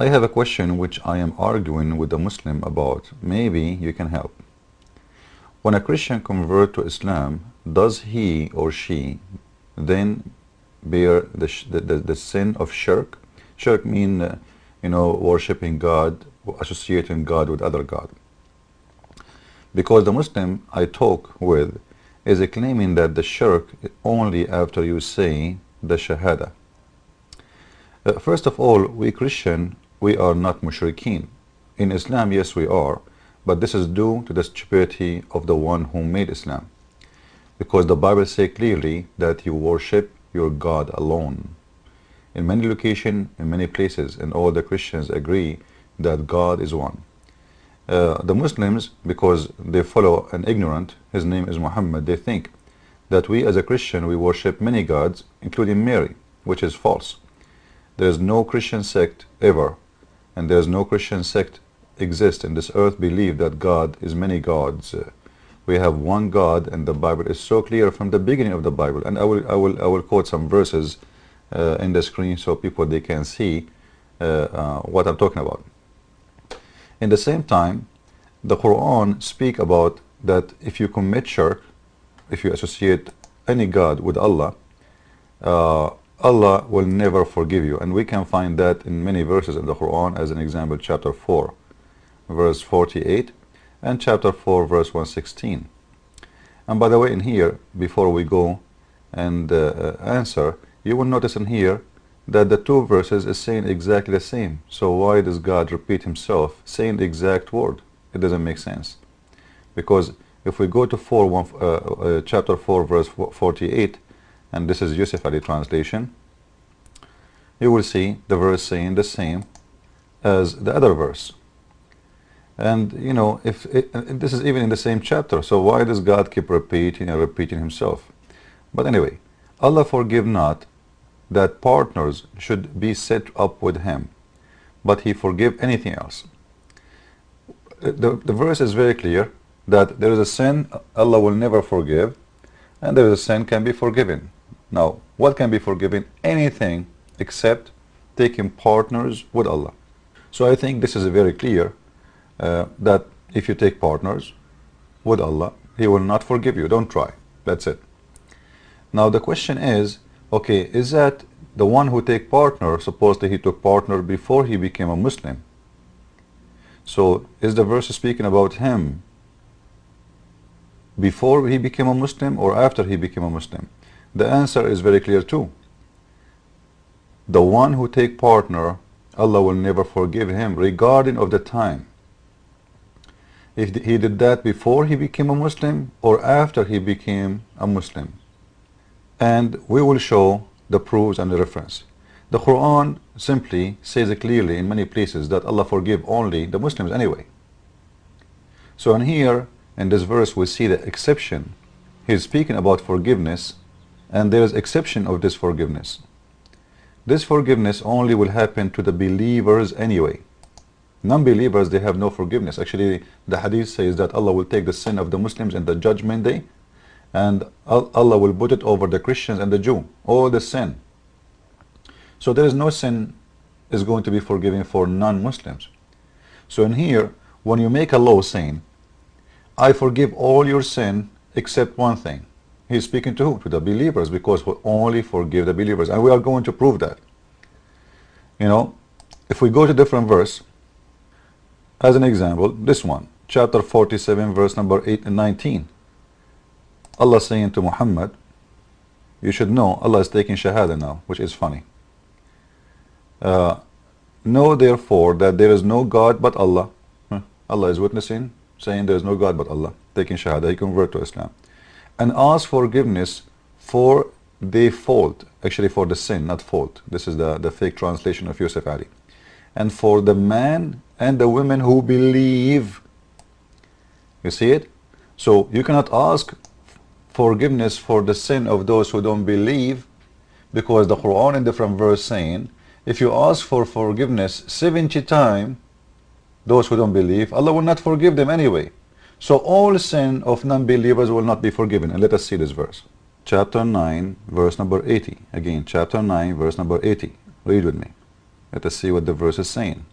I have a question which I am arguing with a Muslim about. Maybe you can help. When a Christian converts to Islam, does he or she then bear the sin of shirk? Shirk means, worshipping God, associating God with other God. Because the Muslim I talk with is claiming that the shirk only after you say the shahada. First of all, we Christian, we are not mushrikeen. In Islam, yes, we are, but this is due to the stupidity of the one who made Islam. Because the Bible says clearly that you worship your God alone. In many locations, in many places, and all the Christians agree that God is one. The Muslims, because they follow an ignorant, his name is Muhammad, they think that we as a Christian, we worship many gods, including Mary, which is false. There is no Christian sect ever, and there is no Christian sect exist in this earth believe that God is many gods. We have one God, and the Bible is so clear from the beginning of the Bible. And I will quote some verses in the screen so people they can see what I'm talking about. In the same time, the Quran speak about that if you commit shirk, if you associate any God with Allah, Allah will never forgive you. And we can find that in many verses in the Quran, as an example, chapter 4, verse 48, and chapter 4, verse 116. And by the way, in here, before we go and answer, you will notice in here that the two verses is saying exactly the same. So why does God repeat himself saying the exact word? It doesn't make sense. Because if we go to chapter 4, verse 48, and this is Yusuf Ali translation, you will see the verse saying the same as the other verse. And if this is even in the same chapter, so why does God keep repeating and repeating himself? But anyway, Allah forgive not that partners should be set up with him, but he forgive anything else. The verse is very clear that there is a sin Allah will never forgive, and there is a sin can be forgiven. Now, what can be forgiven? Anything except taking partners with Allah. So I think this is very clear that if you take partners with Allah, he will not forgive you. Don't try. That's it. Now the question is, okay, is that the one who take partner, supposedly he took partner before he became a Muslim? So is the verse speaking about him before he became a Muslim or after he became a Muslim? The answer is very clear too. The one who take partner, Allah will never forgive him regarding of the time. If he did that before he became a Muslim or after he became a Muslim. And we will show the proofs and the reference. The Quran simply says it clearly in many places that Allah forgive only the Muslims anyway. So in here, in this verse, we see the exception. He's speaking about forgiveness, and there is exception of this forgiveness. This forgiveness only will happen to the believers anyway. Non-believers, they have no forgiveness. Actually, the hadith says that Allah will take the sin of the Muslims in the judgment day, and Allah will put it over the Christians and the Jew, all the sin. So there is no sin is going to be forgiven for non-Muslims. So in here, when you make a law saying, I forgive all your sin except one thing, he's speaking to who? To the believers, because we only forgive the believers. And we are going to prove that. If we go to different verse, as an example, this one, chapter 47, verse number 8 and 19. Allah saying to Muhammad, you should know Allah is taking shahada now, which is funny. Know therefore that there is no God but Allah. Allah is witnessing, saying there is no God but Allah, taking shahada, he convert to Islam. And ask forgiveness for their fault, actually for the sin, not fault. This is the fake translation of Yusuf Ali. And for the man and the women who believe. You see it? So you cannot ask forgiveness for the sin of those who don't believe, because the Quran in different verse saying, if you ask for forgiveness 70 times, those who don't believe, Allah will not forgive them anyway. So all sin of non-believers will not be forgiven. And let us see this verse. Chapter 9, verse number 80. Again, chapter 9, verse number 80. Read with me. Let us see what the verse is saying.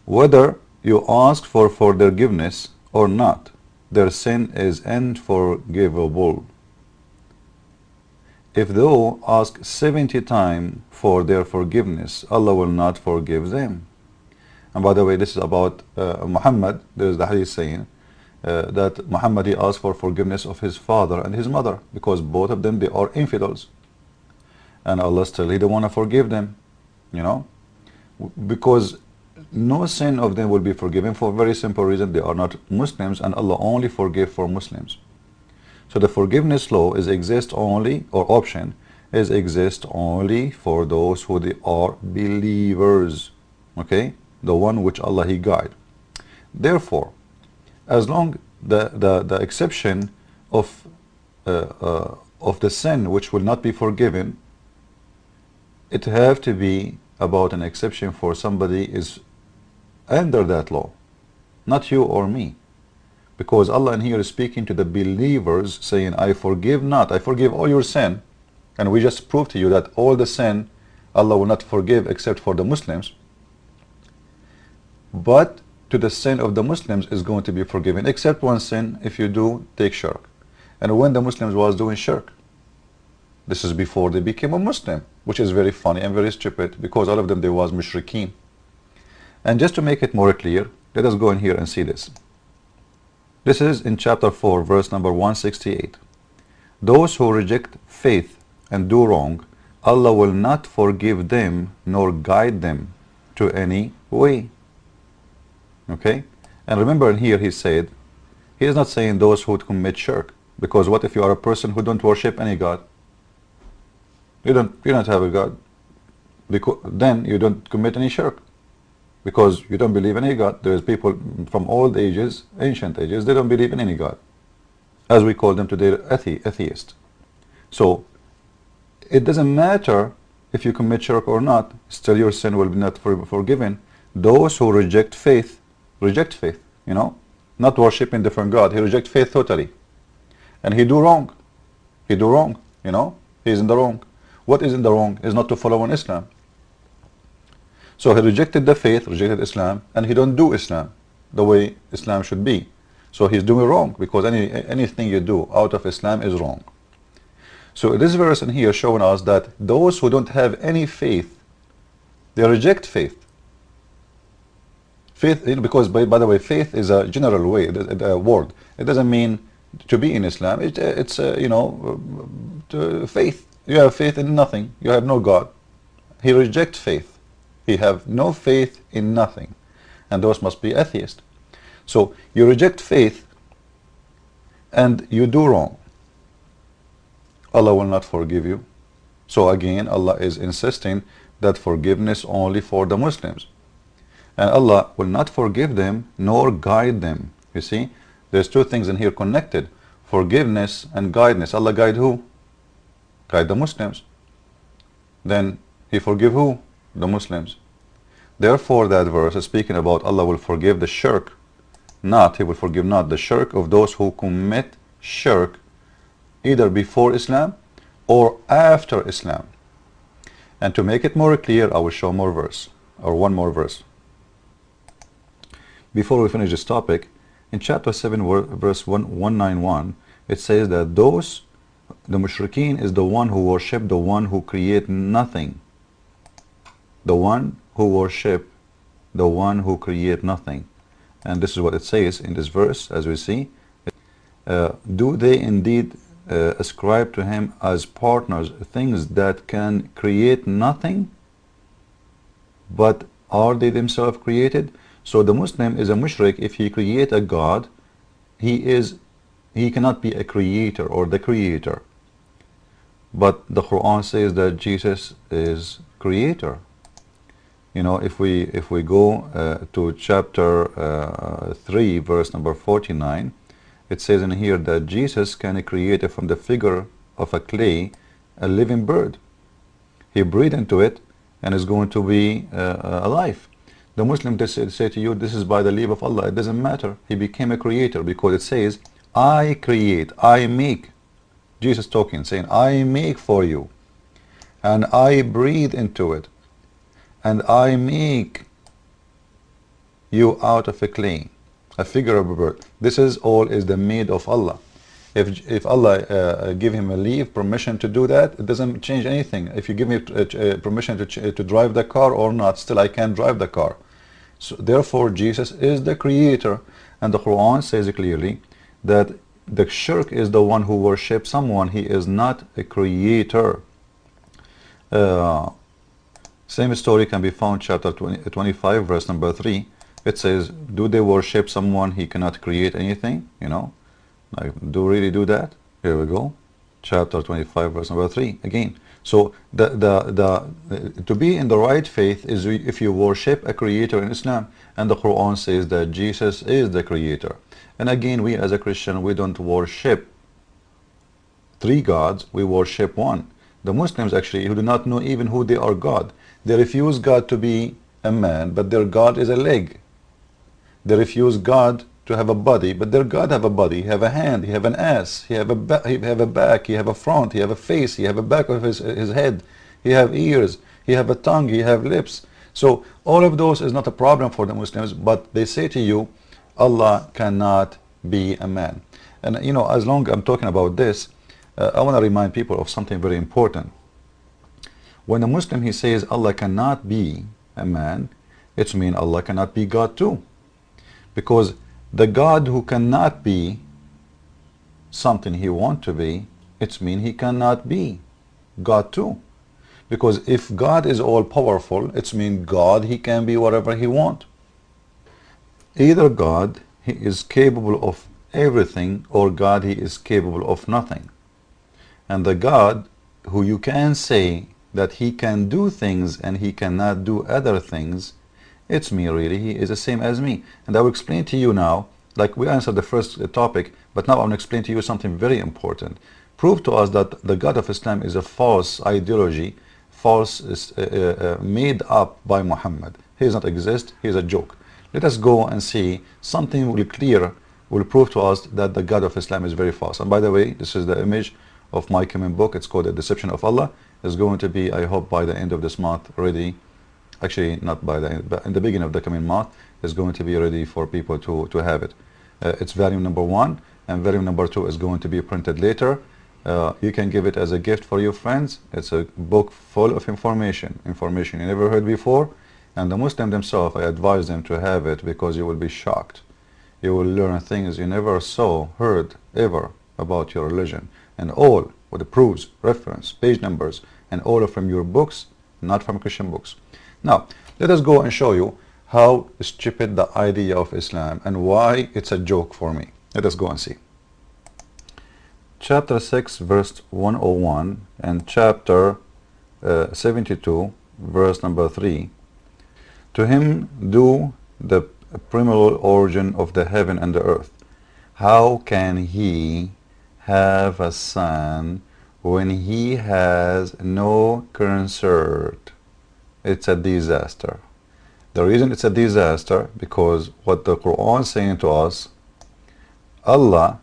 Whether you ask for forgiveness or not, their sin is unforgivable. If thou ask 70 times for their forgiveness, Allah will not forgive them. And by the way, this is about Muhammad. There is the hadith saying that Muhammad, he asked for forgiveness of his father and his mother, because both of them, they are infidels. And Allah still, he don't want to forgive them, you know, because no sin of them will be forgiven for a very simple reason: they are not Muslims, and Allah only forgive for Muslims. So the forgiveness law is exist only, or option is exist only for those who they are believers, okay, the one which Allah he guide. Therefore, as long the exception of the sin which will not be forgiven, it have to be about an exception for somebody is under that law, not you or me. Because Allah in here is speaking to the believers, saying, I forgive not, I forgive all your sin. And we just proved to you that all the sin Allah will not forgive except for the Muslims. But to the sin of the Muslims is going to be forgiven, except one sin: if you do take shirk. And when the Muslims was doing shirk, this is before they became a Muslim, which is very funny and very stupid, because all of them, they was mushrikeen. And just to make it more clear, let us go in here and see this. This is in chapter 4, verse number 168. Those who reject faith and do wrong, Allah will not forgive them nor guide them to any way. Okay? And remember in here he said, he is not saying those who commit shirk, because what if you are a person who don't worship any God? You don't have a God, because then you don't commit any shirk, because you don't believe in any God. There is people from old ages, ancient ages, they don't believe in any God, as we call them today, atheist. So it doesn't matter if you commit shirk or not, still your sin will be not forgiven. Those who reject faith, you know, not worshiping different God, he reject faith totally, and he do wrong, you know, he is in the wrong. What is in the wrong is not to follow in Islam. So he rejected the faith, rejected Islam, and he don't do Islam the way Islam should be. So he's doing wrong, because anything you do out of Islam is wrong. So this verse in here showing us that those who don't have any faith, they reject faith. Faith, because by the way, faith is a general way, a word. It doesn't mean to be in Islam. It's you know, faith. You have faith in nothing. You have no God. He rejects faith. He have no faith in nothing. And those must be atheists. So you reject faith and you do wrong, Allah will not forgive you. So again, Allah is insisting that forgiveness only for the Muslims. And Allah will not forgive them nor guide them. You see, there's two things in here connected: forgiveness and guidance. Allah guide who? Guide the Muslims. Then he forgive who? The Muslims. Therefore that verse is speaking about Allah will forgive the shirk, not, he will forgive not the shirk of those who commit shirk either before Islam or after Islam. And to make it more clear, I will show more verse, or one more verse. Before we finish this topic, in chapter 7 verse 191, it says that the mushrikeen is the one who worship the one who create nothing. The one who worship the one who create nothing. And this is what it says in this verse, as we see. Do they indeed ascribe to him as partners things that can create nothing, but are they themselves created? So the Muslim is a mushrik if he create a God. He cannot be a creator or the creator. But the Quran says that Jesus is creator. You know, if we go to chapter 3 verse number 49, it says in here that Jesus can create from the figure of a clay a living bird. He breathed into it and is going to be alive. The Muslim say to you, this is by the leave of Allah. It doesn't matter. He became a creator, because it says, I create, I make. Jesus talking, saying, I make for you, and I breathe into it, and I make you out of a clay, a figure of a bird. This is all is the made of Allah. If Allah give him a leave, permission to do that, it doesn't change anything. If you give me permission to drive the car or not, still I can't drive the car. So therefore Jesus is the creator, and the Quran says clearly that the shirk is the one who worships someone. He is not a creator. Same story can be found chapter 25 verse number 3. It says, do they worship someone he cannot create anything? You know, like, do really do that? Here we go, chapter 25 verse number 3 again. So to be in the right faith is if you worship a creator in Islam, and the Quran says that Jesus is the creator. And again, we as a Christian, we don't worship three gods, we worship one. The Muslims actually, who do not know even who they are God, they refuse God to be a man, but their God is a leg. They refuse God to have a body, but their God have a body. He have a hand, he have an ass, he have a back, he have a front, he have a face, he have a back of his head, he have ears, he have a tongue, he have lips. So all of those is not a problem for the Muslims, but they say to you, Allah cannot be a man. And you know, as long as I'm talking about this, I want to remind people of something very important. When a Muslim, he says Allah cannot be a man, it means Allah cannot be God too. Because the God who cannot be something he wants to be, it means he cannot be God too. Because if God is all powerful, it means God, he can be whatever he wants. Either God, he is capable of everything, or God, he is capable of nothing. And the God who you can say that he can do things and he cannot do other things, it's me really, he is the same as me. And I will explain to you now, like we answered the first topic, but now I want to explain to you something very important. Prove to us that the God of Islam is a false ideology, false, made up by Muhammad. He does not exist, he is a joke. Let us go and see something will prove to us that the God of Islam is very false. And by the way, this is the image of my coming book. It's called The Deception of Allah. It's going to be, I hope, by the end of this month ready. Actually, not by the end, but in the beginning of the coming month, it's going to be ready for people to have it. It's volume number 1, and volume number 2 is going to be printed later. You can give it as a gift for your friends. It's a book full of information you never heard before. And the Muslim themselves, I advise them to have it, because you will be shocked. You will learn things you never saw, heard, ever about your religion. And all with the proofs, reference, page numbers, and all from your books, not from Christian books. Now, let us go and show you how stupid the idea of Islam and why it's a joke for me. Let us go and see. Chapter 6, verse 101, and chapter 72, verse number 3. To him due the primeval origin of the heaven and the earth. How can he have a son when he has no consort? It's a disaster. The reason it's a disaster, because what the Quran is saying to us, Allah,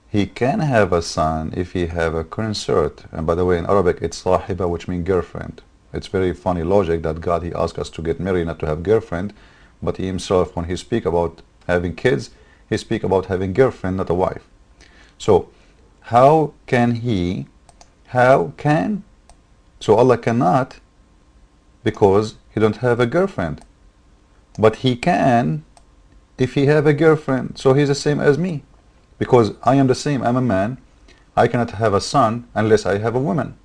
he can have a son if he have a consort. And by the way, in Arabic it's sahiba, which means girlfriend. It's very funny logic that God, he asked us to get married, not to have girlfriend, but he himself, when he speak about having kids, he speak about having girlfriend, not a wife. So how can he, so Allah cannot, because he don't have a girlfriend, but he can if he have a girlfriend. So he's the same as me, because I am the same, I'm a man, I cannot have a son unless I have a woman.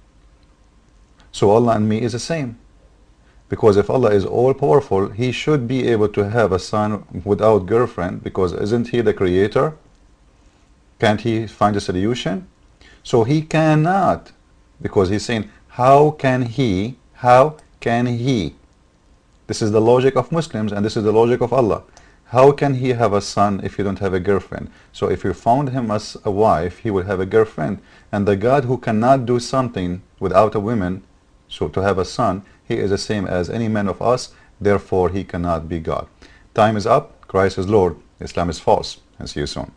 So Allah and me is the same, because if Allah is all powerful, he should be able to have a son without girlfriend, because isn't he the creator? Can't he find a solution? So he cannot, because he's saying, how can he? This is the logic of Muslims, and this is the logic of Allah. How can he have a son if you don't have a girlfriend? So if you found him as a wife, he will have a girlfriend. And the God who cannot do something without a woman, so to have a son, he is the same as any man of us, therefore he cannot be God. Time is up. Christ is Lord. Islam is false. And see you soon.